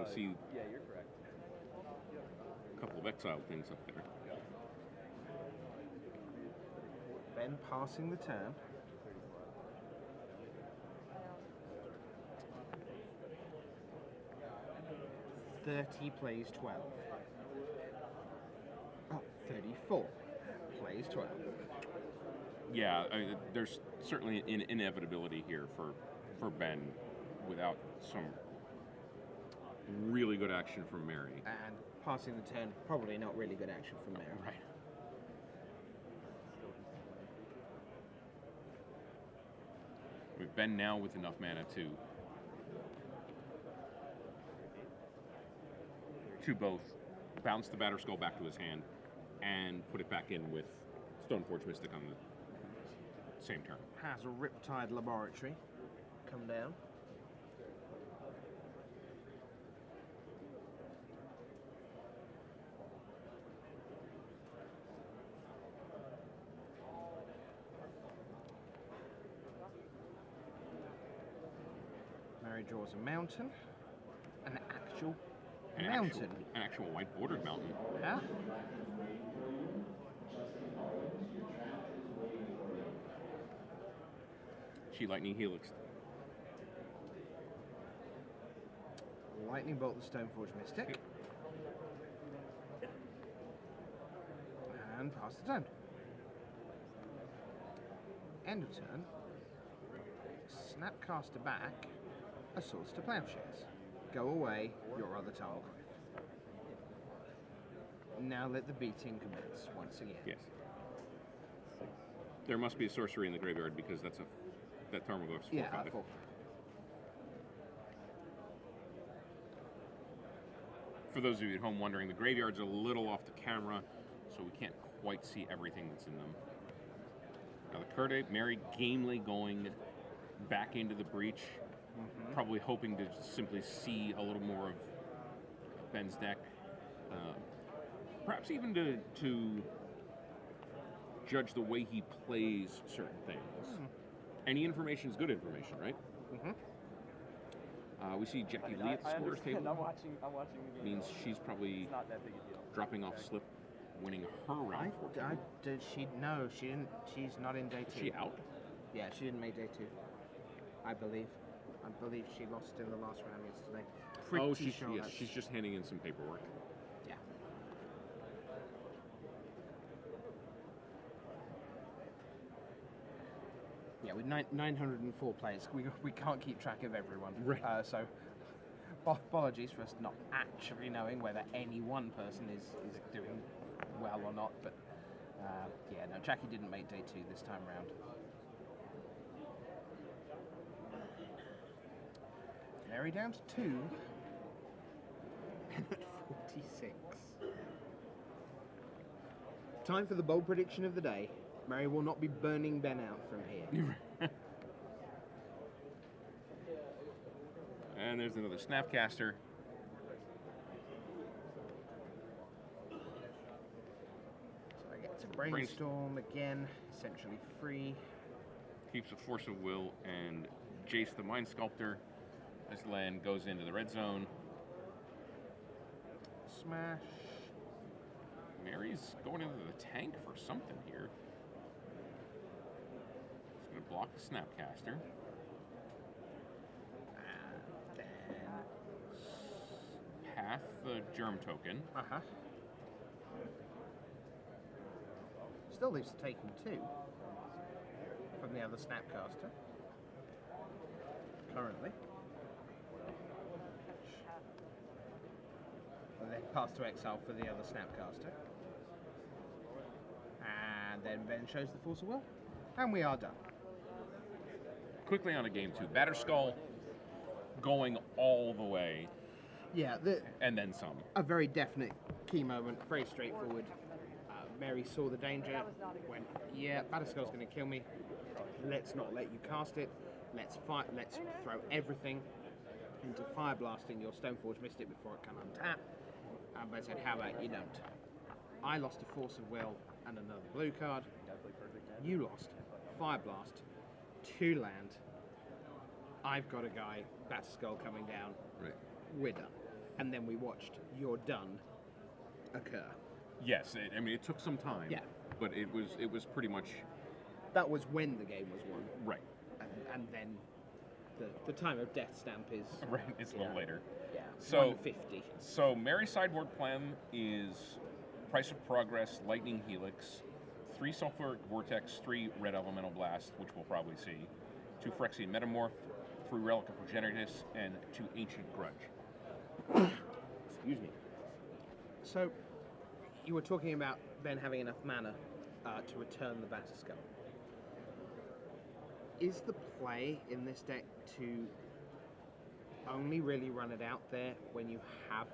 I see Yeah, you're correct. a couple of exile things up there. Ben passing the turn. $30 plays 12. Oh, 34 plays 12. Yeah, there's certainly an inevitability here for Ben without some really good action from Mary. And passing the turn, probably not really good action from Mary. Right. With Ben now with enough mana to both bounce the Batterskull back to his hand and put it back in with Stoneforge Mystic on the same turn. Has a Riptide Laboratory come down. Mary draws a mountain. An actual mountain. An actual white bordered mountain. Yeah. She Lightning Helix. Lightning Bolt the Stoneforge Mystic. And pass the turn. End of turn. Snapcaster back a Swords to Plowshares. Go away, your other Tarmogoyf. Now let the beating commence once again. Yes. There must be a sorcery in the graveyard because that Tarmogoyf's 4/5. Yeah, 4/5. For those of you at home wondering, the graveyard's a little off the camera, so we can't quite see everything that's in them. Now the Kurde, Mary gamely going back into the breach, probably hoping to simply see a little more of Ben's deck. Perhaps even to judge the way he plays certain things. Any information is good information, right? We see Jackie Lee at the scores table. I'm watching the game. Means she's probably It's not that big a deal. dropping off slip, winning her round 14. No, she didn't. She's not in day 2. Is she out? Yeah, she didn't make day 2. I believe she lost in the last round yesterday. Pretty sure yes, that's- she's just handing in some paperwork. Yeah. Yeah, with 904 plays, we can't keep track of everyone. Right. So, apologies for us not actually knowing whether any one person is doing well or not. But yeah, no, Jackie didn't make day 2 this time round. Mary down to 2. And at 46. Time for the bold prediction of the day. Mary will not be burning Ben out from here. And there's another Snapcaster. So I get to brainstorm again, essentially for free. Keeps a Force of Will and Jace the Mind Sculptor. This land goes into the red zone. Smash. Mary's going into the tank for something here. She's going to block the Snapcaster. And then... Path the Germ Token. Uh-huh. Still leaves taking 2 from the other Snapcaster. Currently. And then pass to exile for the other Snapcaster. And then Ben shows the Force of Will. And we are done. Quickly on a game 2. Batterskull going all the way. Yeah, And then some. a very definite key moment, very straightforward. Mary saw the danger, went, yeah, Batterskull's going to kill me. Let's not let you cast it. Let's fight. Let's throw everything into Fire Blasting your Stoneforge Mystic before it can untap. But I said, how about you don't? I lost a Force of Will and another blue card. You lost Fire Blast, 2 land. I've got a guy, Batterskull coming down. Right. We're done. and then we watched your done occur. Yes, I mean, it took some time. Yeah. But it was pretty much That was when the game was won, right. and then the time of death stamp is Right, it's a little Yeah. later. yeah, So- 150. So Mary's sideboard plan is Price of Progress, Lightning Helix, 3 Sulfuric Vortex, 3 Red Elemental Blast, which we'll probably see, 2 Phyrexian Metamorph, 3 Relic of Progenitus, and 2 Ancient Grudge. Excuse me. So, you were talking about Ben having enough mana to return the Batterskull. Is the play in this deck to only really run it out there when you have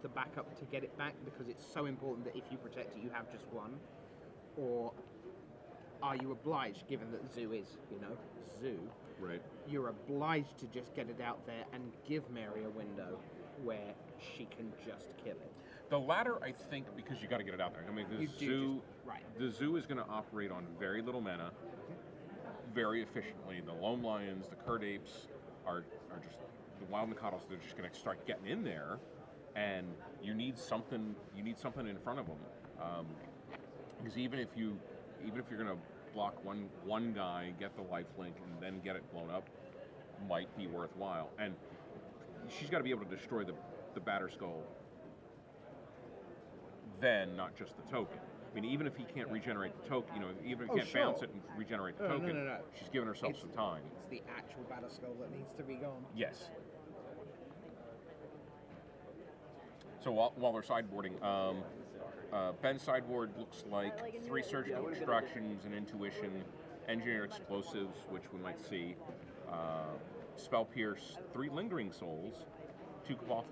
the backup to get it back, because it's so important that if you protect it, you have just one? Or are you obliged, given that Zoo is, Zoo, Right. you're obliged to just get it out there and give Mary a window where she can just kill it? The latter, I think, because you got to get it out there. I mean, You do right. The Zoo is going to operate on very little mana, very efficiently. The Lone Lions, the Curd Apes are just the Wild Mikados. They're just going to start getting in there, and you need something. You need something in front of them, because even if you're going to block one guy, get the lifelink, and then get it blown up, might be worthwhile. And she's got to be able to destroy the Batterskull. Then, not just the token. I mean, even if he can't regenerate the token, even if he can't bounce it and regenerate the token, No. she's giving herself some time. It's the actual Batterskull that needs to be gone. Yes. So while they're sideboarding, Ben's sideboard looks like 3 Surgical Extractions and Intuition, Engineered Explosives, which we might see, Spell Pierce, 3 Lingering Souls, 2 Cloth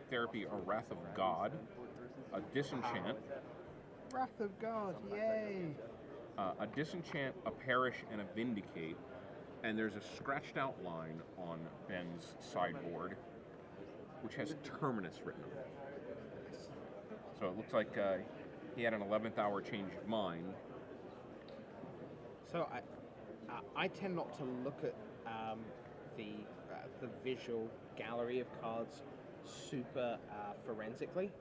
Therapy, a Wrath of God, a Disenchant, Wrath of God, yay! a Disenchant, a Perish, and a Vindicate. And there's a scratched out line on Ben's sideboard, which has Terminus written on it. So it looks like he had an 11th hour change of mind. So I tend not to look at the visual gallery of cards super forensically.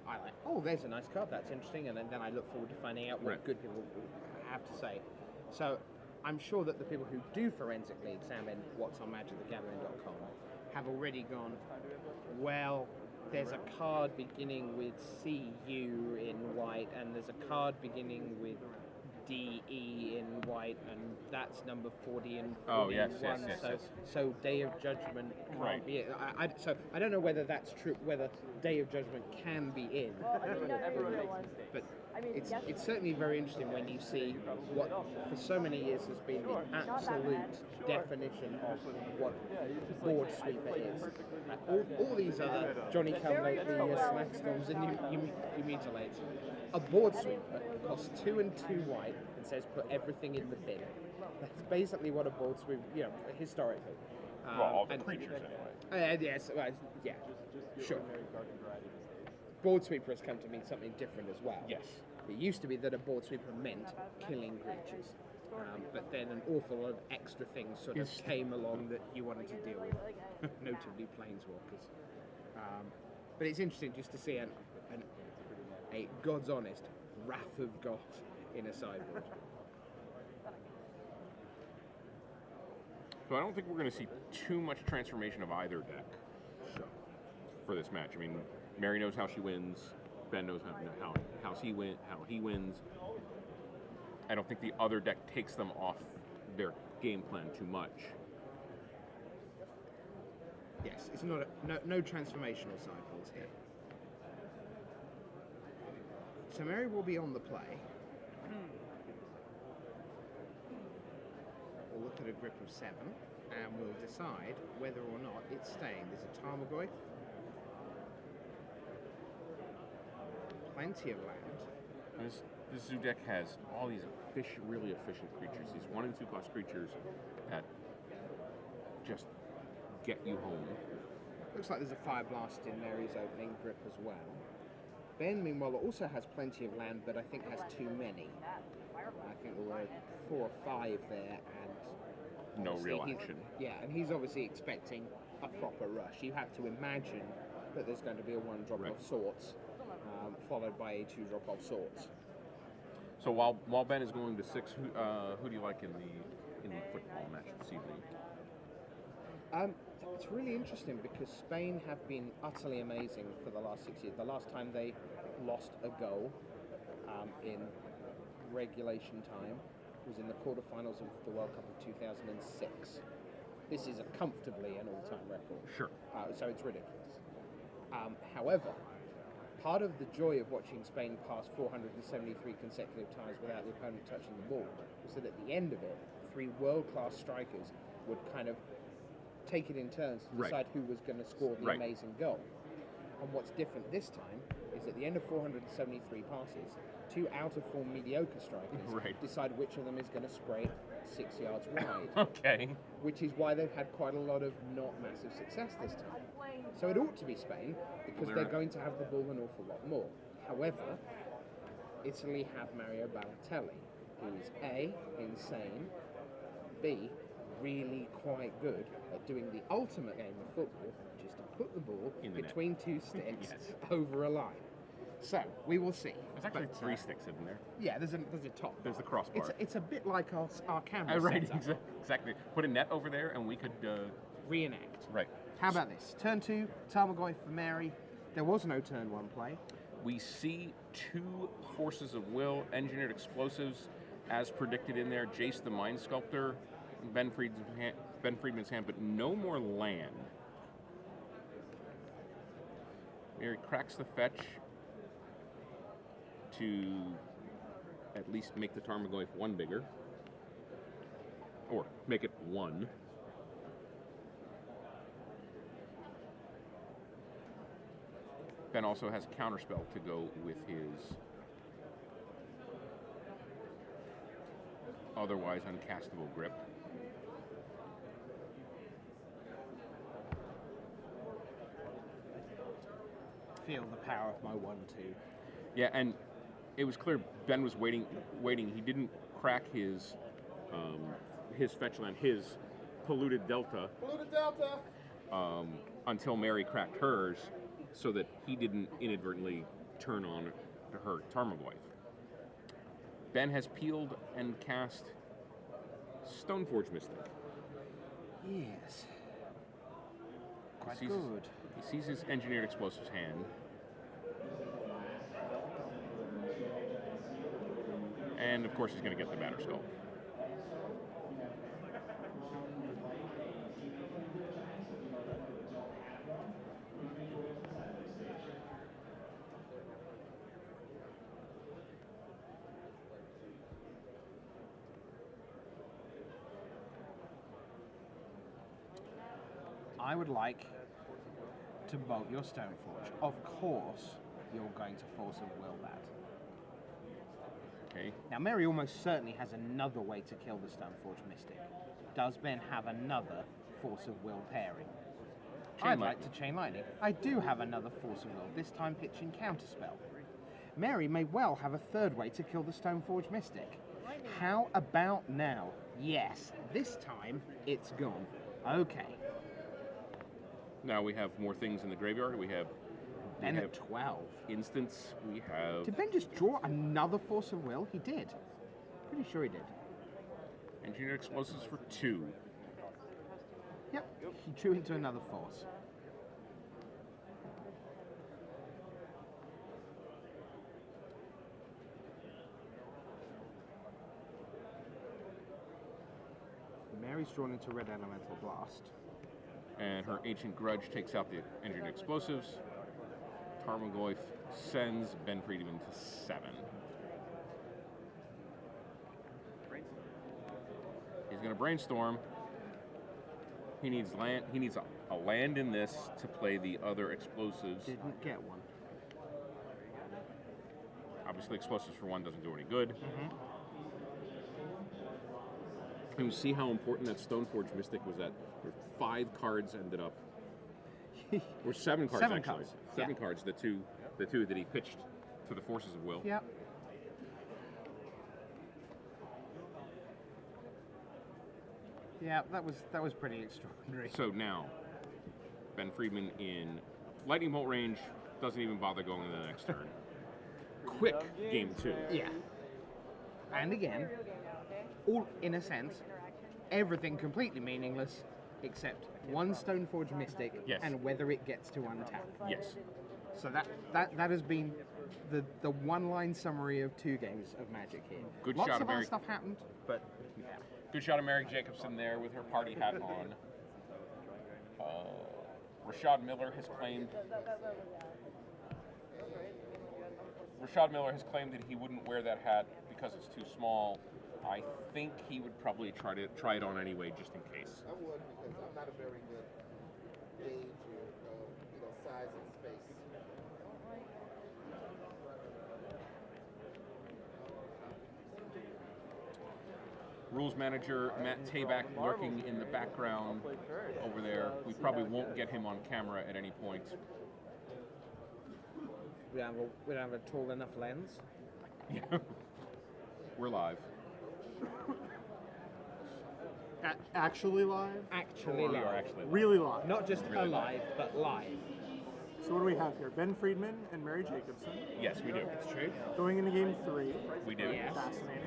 I like, oh, there's a nice card, that's interesting, and then I look forward to finding out what Right. good people have to say. So I'm sure that the people who do forensically examine what's on magicthegathering.com have already gone, well, there's a card beginning with CU in white, and there's a card beginning with DE in white, and that's number 40 and 41. Oh, yes. So Day of Judgment can't Right. be in. So I don't know whether that's true, whether Day of Judgment can be in. But it's certainly very interesting when you see what for so many years has been the absolute definition of what board sweeper is. All these other Johnny Come Lately, Slack Storms, and you mutilate. A board sweeper costs 2 and 2 white and says put everything in the bin. That's basically what a board sweeper, historically. Well, all the creatures anyway. Yes, yeah, sure. Board sweeper has come to mean something different as well. Yes. It used to be that a board sweeper meant killing creatures, but then an awful lot of extra things sort of came along that you wanted to deal with, notably planeswalkers. But it's interesting just to see a God's honest Wrath of God in a sideboard. So I don't think we're going to see too much transformation of either deck for this match. I mean, Mary knows how she wins. Ben knows how he wins. I don't think the other deck takes them off their game plan too much. Yes, it's not no transformational sideboards here. So Mary will be on the play. We'll look at a grip of 7, and we'll decide whether or not it's staying. There's a Tarmogoyf, plenty of land. This zoo deck has all these really efficient creatures. These 1 and 2 cost creatures that just get you home. Looks like there's a Fire Blast in Mary's opening grip as well. Ben, meanwhile, also has plenty of land, but I think has too many. I think there were 4 or 5 there, and No real he's- action. Yeah, and he's obviously expecting a proper rush. You have to imagine that there's going to be a 1 drop Right. of sorts, followed by a 2 drop of sorts. So while Ben is going to 6, who do you like in the football match this evening? It's really interesting because Spain have been utterly amazing for the last 6 years. The last time they lost a goal in regulation time was in the quarterfinals of the World Cup of 2006. This is comfortably an all-time record. Sure. So it's ridiculous. However, part of the joy of watching Spain pass 473 consecutive times without the opponent touching the ball was that at the end of it, 3 world-class strikers would kind of take it in turns to Right. decide who was going to score the Right. amazing goal. And what's different this time is at the end of 473 passes, 2 out-of-form mediocre strikers Right. decide which of them is going to spray 6 yards wide, Okay. which is why they've had quite a lot of not massive success this time. So it ought to be Spain, because Well, they're they're- going to have the ball an awful lot more. However, Italy have Mario Balotelli, who is A, insane, B, really quite good at doing the ultimate game of football, which is to put the ball In the net. between 2 sticks Yes. over a line. So, we will see. There's actually But, 3 sticks in there. Yeah, there's a top. There's the crossbar. It's a bit like our camera Right, setup. exactly. Put a net over there, and we could. Reenact. Right. How about this? Turn 2, Tarmogoy for Mary. There was no turn 1 play. We see 2 forces of will, engineered explosives, as predicted in there. Jace the Mind Sculptor, Ben Friedman's hand, but no more land. Mary cracks the fetch to at least make the Tarmogoyf 1 bigger, or make it 1. Ben also has a counterspell to go with his otherwise uncastable grip. Feel the power of my 1-2. Yeah, and it was clear Ben was waiting. He didn't crack his fetch land, his polluted delta. Until Mary cracked hers, so that he didn't inadvertently turn on to her Tarmogoyf. Ben has peeled and cast Stoneforge Mystic. Yes. Quite Sees- good. He sees his engineered explosives hand. And of course he's going to get the Batter Skull. I would like to bolt your Stoneforge. Of course, you're going to force of will that. Okay. Now, Mary almost certainly has another way to kill the Stoneforge Mystic. Does Ben have another force of will pairing? Chain I'd like Lightning. to chain lightning. I do have another force of will, this time pitching counterspell. Mary may well have a third way to kill the Stoneforge Mystic. How about now? Yes, this time it's gone. Okay. Now we have more things in the graveyard. We have Ben at 12. instants. We have Did Ben just draw another force of will? He did. Pretty sure he did. engineered explosives for 2. Yep, he drew into another force. Mary's drawn into red elemental blast. And her ancient grudge takes out the engineered explosives. Tarmogoyf sends Ben Friedman to 7. He's going to brainstorm. He needs land. He needs a land in this to play the other explosives. Didn't get one. Obviously, explosives for 1 doesn't do any good. And you see how important that Stoneforge Mystic was. That 5 cards ended up, or 7 cards 7 actually. cards, 7 yeah. cards. The two that he pitched to the forces of will. Yep. Yeah, that was pretty extraordinary. So now, Ben Friedman in lightning bolt range, doesn't even bother going in the next turn. Quick game 2. Yeah. And again, all in a sense, everything completely meaningless except one Stoneforge Mystic Yes. and whether it gets to untap. Yes. So that has been the one-line summary of 2 games of Magic here. Good Lots shot of of other Mary- stuff happened, but yeah. Good shot of Mary Jacobson there with her party hat on. Rashad Miller has claimed that he wouldn't wear that hat because it's too small. I think he would probably try it on anyway, just in case. I would, because I'm not a very good gauge of size and space. Rules manager Matt Tabak lurking in the background over there. We probably won't get him on camera at any point. We don't have a tall enough lens. Yeah. We're live. Actually live? Actually We are live. actually live. Really live. Not just Really alive, but live. So what do we have here? Ben Friedman and Mary Jacobson Yes, we do. It's true. going into game 3. We do. Yes. Fascinating.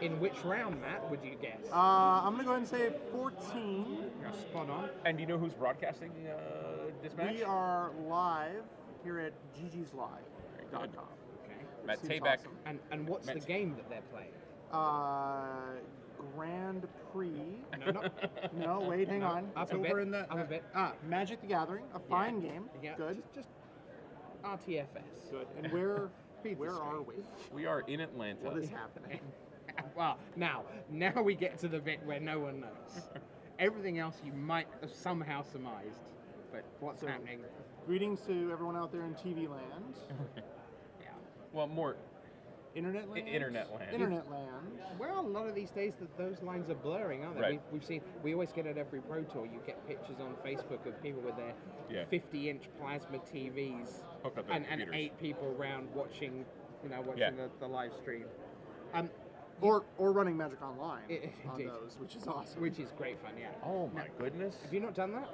In which round, Matt, would you guess? I'm going to go ahead and say 14. You're spot on. And do you know who's broadcasting this match? We are live here at gg'slive.com. Okay. Matt Seems Tabak. awesome. And what's the Matt's- game that they're playing? Grand Prix. No, no. No, wait, hang on. Up It's a over bit, in the up a bit. Magic the Gathering, a fine game. Yeah, Good. Just RTFS. Good. And where Read the where are screen. we? We are in Atlanta. What is happening? Well, now we get to the bit where no one knows. Everything else you might have somehow surmised, but what's So- happening? Greetings to everyone out there in TV land, Yeah. Well, more internet land. internet land. Internet land. Well, a lot of these days those lines are blurring, aren't they? Right. We've seen. We always get at every Pro Tour. You get pictures on Facebook of people with their Yeah. 50-inch plasma TVs Hooked up their and computers. 8 people around watching, Yeah. the live stream. Or running Magic Online on Indeed. those, which is awesome. Which is great fun, yeah. Oh my goodness. Have you not done that?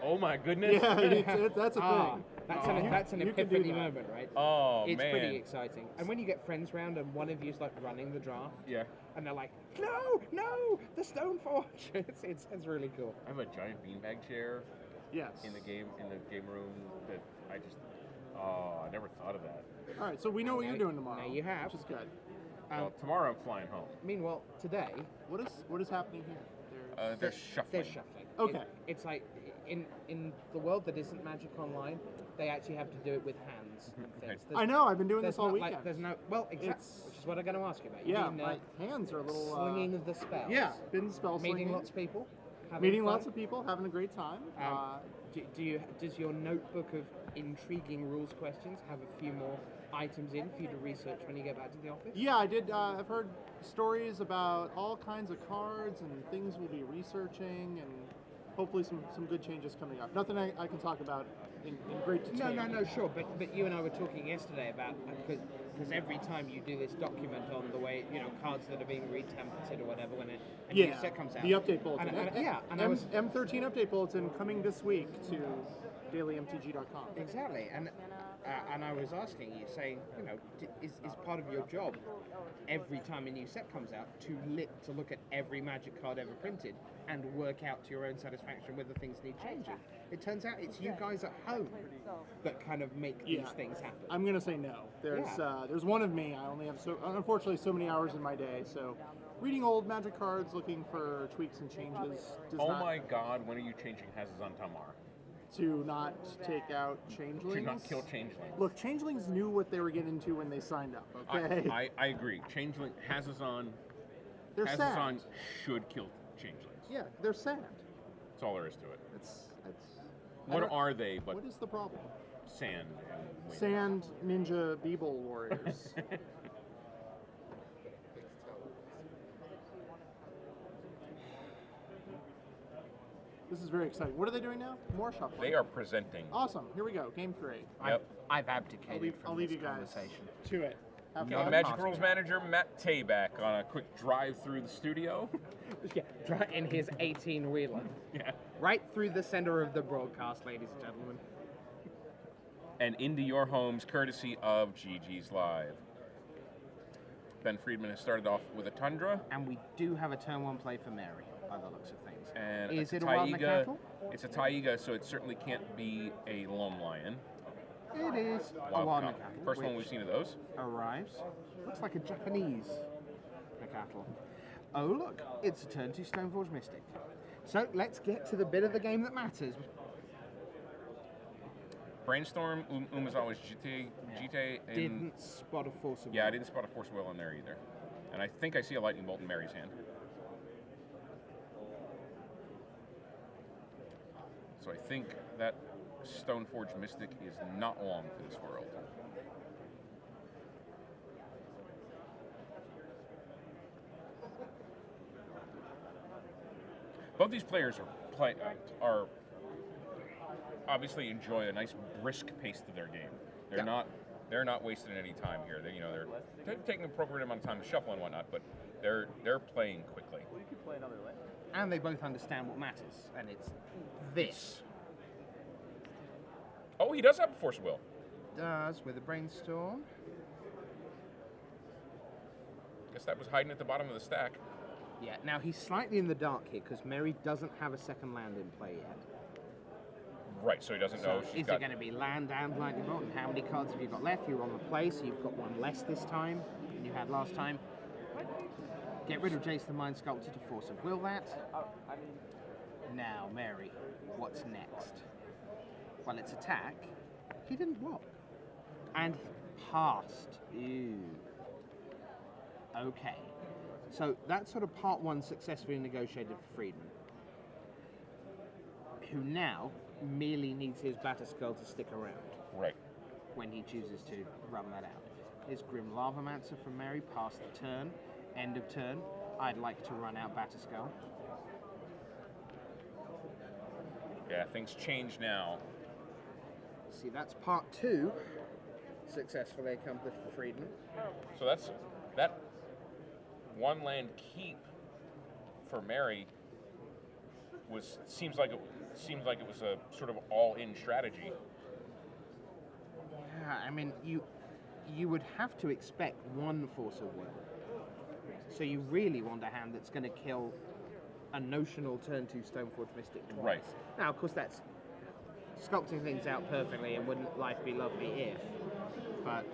Oh my goodness. Yeah, that's a thing. That's an You can do epiphany that. moment, right? Oh It's man. pretty exciting. And when you get friends round and one of you's like running the draft, Yeah. and they're like, no, the Stoneforge. it's really cool. I have a giant beanbag chair Yes. in the game room that I never thought of that. All right, so we know what you're doing tomorrow. Now you have. Which is good. Well, tomorrow I'm flying home. Meanwhile, today, What is happening here? They're shuffling. they're shuffling. Okay. It's like in the world that isn't Magic Online, they actually have to do it with hands and things. I know. I've been doing There's this all not weekend. like there's no exactly, It's- which is what I'm going to ask you about. You yeah, mean, my hands are a little slinging the spells. Yeah, been spell slinging. Meeting lots of people. having Meeting fun? lots of people, having a great time. Does your notebook of intriguing rules questions have a few more items in for you to research when you get back to the office? Yeah, I did. I've heard stories about all kinds of cards and things we'll be researching, and hopefully some good changes coming up. Nothing I can talk about in great detail. No, sure. But you and I were talking yesterday about because every time you do this document on the way, cards that are being retemplated or whatever when a new set comes out. the update bulletin. And I was M13 update bulletin coming this week to dailymtg.com. exactly, and I was asking you, saying, is part of your job every time a new set comes out to look at every Magic card ever printed and work out to your own satisfaction whether things need changing? It turns out it's you guys at home that kind of make these things happen. I'm gonna say no. There's one of me. I only have unfortunately so many hours in my day. So reading old Magic cards, looking for tweaks and changes. Oh my God! When are you changing Hazes on Tamar? To not take out changelings. To not kill changelings. Look, changelings knew what they were getting into when they signed up. Okay. I agree. Changeling Hazes They're on sand. should kill changelings. Yeah, they're sand. That's all there is to it. It's. What are they but What is the problem? sand and wind? Sand ninja Beeble warriors. This is very exciting. What are they doing now? More shuffling. They are presenting. Awesome. Here we go. Game 3. Yep. I've abdicated I'll from leave this you guys conversation. to it. Have Now, fun. Magic Rules Manager Matt Tabak on a quick drive through the studio. Yeah, in his 18-wheeler. Yeah. Right through the center of the broadcast, ladies and gentlemen. and into your homes, courtesy of GG's Live. Ben Friedman has started off with a Tundra. And we do have a turn 1 play for Mary, by the looks of things. And is it's it a wild Taiga. cattle? It's a Taiga, so it certainly can't be a Lone Lion. It is a wild Cattle. cattle. First one we've seen of those. Arrives. Looks like a Japanese cattle. Oh look, it's a turn 2 Stoneforge Mystic. So let's get to the bit of the game that matters. Brainstorm, Umazawa's GT. Didn't spot a Force of Will. Yeah, I didn't spot a Force of Will in there either. And I think I see a Lightning Bolt in Mary's hand. So I think that Stoneforge Mystic is not long for this world. Both these players are obviously enjoy a nice brisk pace to their game. They're not wasting any time here. They're taking the appropriate amount of time to shuffle and whatnot, but they're playing quickly. Well, you could play another land. And they both understand what matters, and it's this. Oh, he does have a Force of Will. Does with a Brainstorm. Guess that was hiding at the bottom of the stack. Yeah, now he's slightly in the dark here because Mary doesn't have a second land in play yet. Right, so he doesn't know. Is it going to be land and Lightning Bolt? And how many cards have you got left? You're on the play, so you've got one less this time than you had last time. Get rid of Jace the Mind Sculptor to Force of Will that. Now, Mary, what's next? Well, it's attack. He didn't block. And passed. Ew. Okay. So that's sort of part 1 successfully negotiated for Friedman, who now merely needs his Batterskull to stick around. Right. When he chooses to run that out. His Grim Lavamancer from Mary, past the turn, end of turn. I'd like to run out Batterskull. Yeah, things change now. See, that's part 2 successfully accomplished for Friedman. So that one land keep for Mary seems like it was a sort of all-in strategy. Yeah, I mean, you would have to expect one Force of Will. So you really want a hand that's going to kill a notional turn 2 Stoneforge Mystic twice. Right. Now, of course, that's sculpting things out perfectly, and wouldn't life be lovely if, but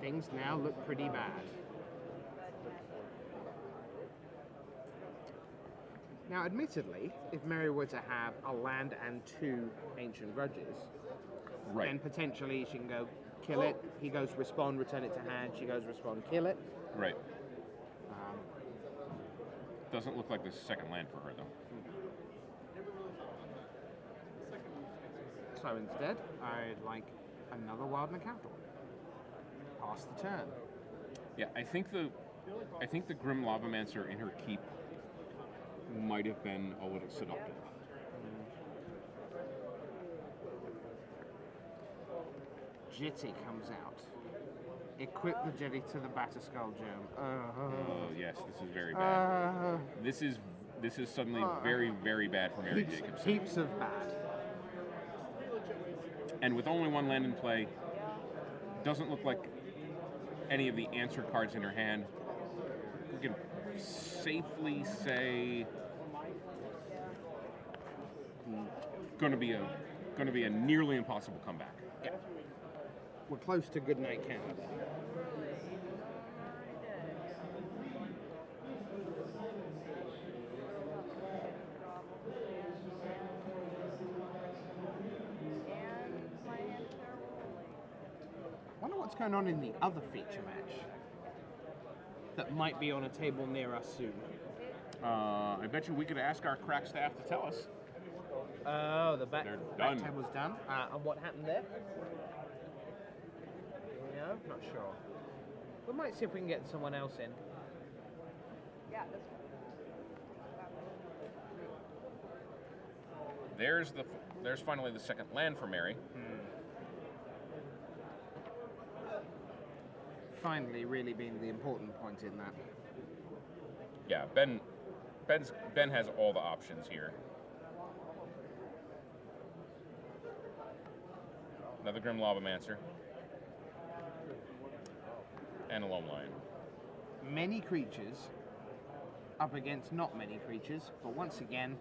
things now look pretty bad. Now, admittedly, if Mary were to have a land and 2 Ancient Grudges, Right. then potentially she can go kill it. He goes respond, return it to hand. She goes respond, kill it. Right. Doesn't look like the second land for her, though. So instead, I'd like another Wild Capital. Pass the turn. Yeah, I think the Grim Lavamancer in her keep might have been a little seductive. Jetty comes out. Equip the Jetty to the Batterskull Gem. Oh yes, this is very bad. This is suddenly very, very bad for Mary Jacobson. Heaps of bad. And with only one land in play, doesn't look like any of the answer cards in her hand. We can safely say going to be a nearly impossible comeback. Yeah. We're close to Goodnight Canada. Wonder what's going on in the other feature match that might be on a table near us soon. I bet you we could ask our crack staff to tell us. Oh, the back They're done. table's done. And what happened there? No, not sure. We might see if we can get someone else in. Yeah, There's finally the second land for Mary. Finally, really being the important point in that. Yeah, Ben has all the options here. Another Grim Lavamancer. And a Loam Lion. Many creatures up against not many creatures, but once again,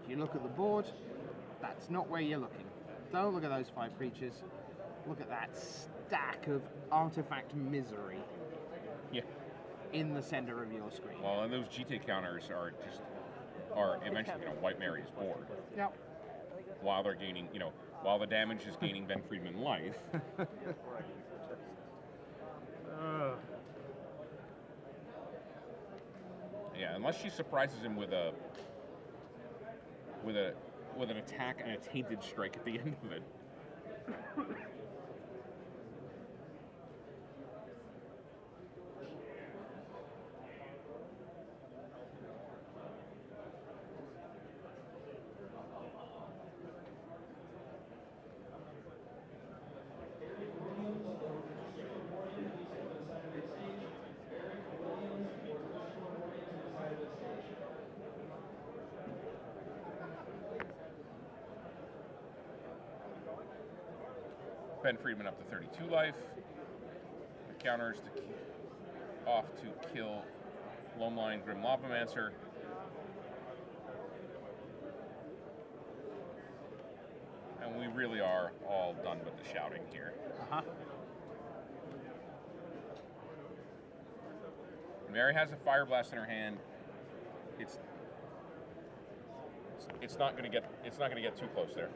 if you look at the board, that's not where you're looking. Don't look at those 5 creatures. Look at that stack of artifact misery Yeah. in the center of your screen. Well, and those GT counters are eventually going to wipe Mary's board Yep. while they're gaining, while the damage is gaining Ben Friedman life. Yeah, unless she surprises him with an attack and a tainted strike at the end of it. Ben Friedman up to 32 life. The counters off to kill Loam Lion, Grim Lavamancer. And we really are all done with the shouting here. Uh-huh. Mary has a Fire Blast in her hand. It's not going to get too close there.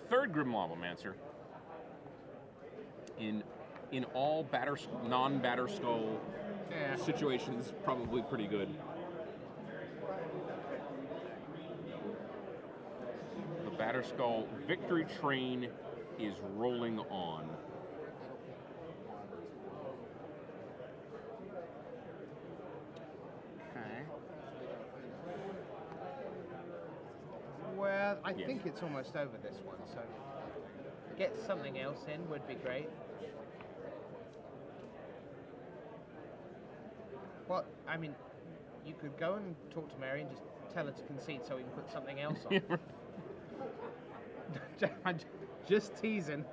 Third Grim Lavamancer. In all non-batter skull situations, probably pretty good. The batter skull victory train is rolling on. Okay. Well, I Yes. think it's almost over this one, so get something else in would be great. Well, I mean, you could go and talk to Mary and just tell her to concede so we can put something else on. I'm just teasing.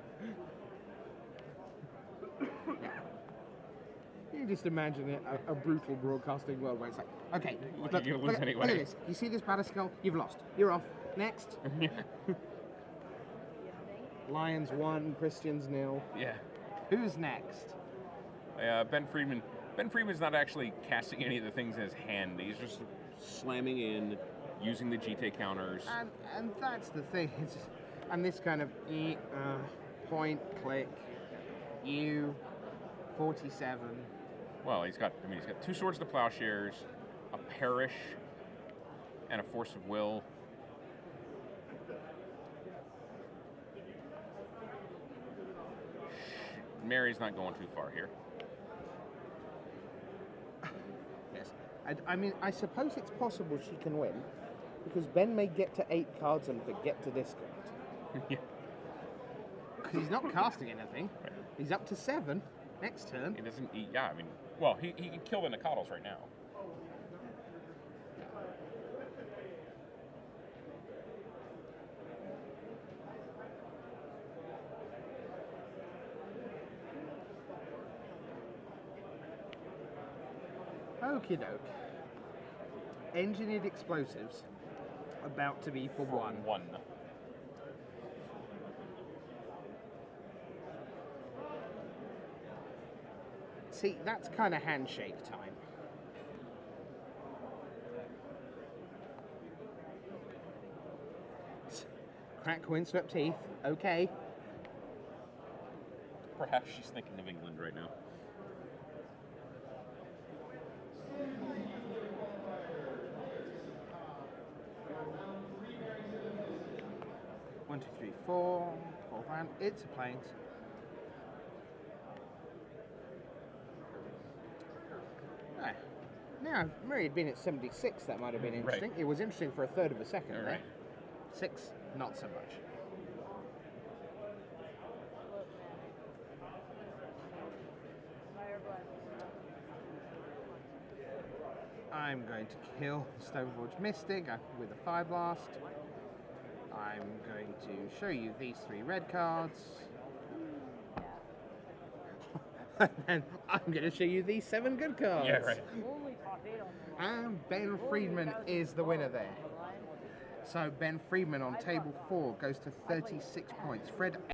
You can just imagine a brutal broadcasting world where it's like, okay, look, You'll lose look at anyway. this. You see this batter skull? You've lost. You're off. Next. Lions 1, Christians 0. Yeah. Who's next? Ben Friedman. Ben Friedman's not actually casting any of the things in his hand. He's just slamming in, using the GT counters. And that's the thing. And this kind of point, click, 47. Well, he's got 2 Swords to Plowshares, a Perish, and a Force of Will. Mary's not going too far here. Yes. I mean, I suppose it's possible she can win, because Ben may get to 8 cards and forget to discard. Yeah. Because he's not casting anything. He's up to 7 next turn. He doesn't. Yeah, I mean, well, he can kill the Nakados right now. Okie doke. Engineered explosives about to be for 1. 1. See, that's kind of handshake time. Crack windswept teeth. Okay. Perhaps she's thinking of England right now. One, two, three, four. Fourth hand. It's a plains. Now, if Murray had been at 76, that might have been interesting. Right. It was interesting for a third of a second. All there. right. 6, not so much. I'm going to kill Stoneforge Mystic with a Fire Blast. I'm going to show you these 3 red cards. And I'm going to show you these 7 good cards. Yeah, right. And Ben Friedman is the winner there. So Ben Friedman on table 4 goes to 36 points. Fred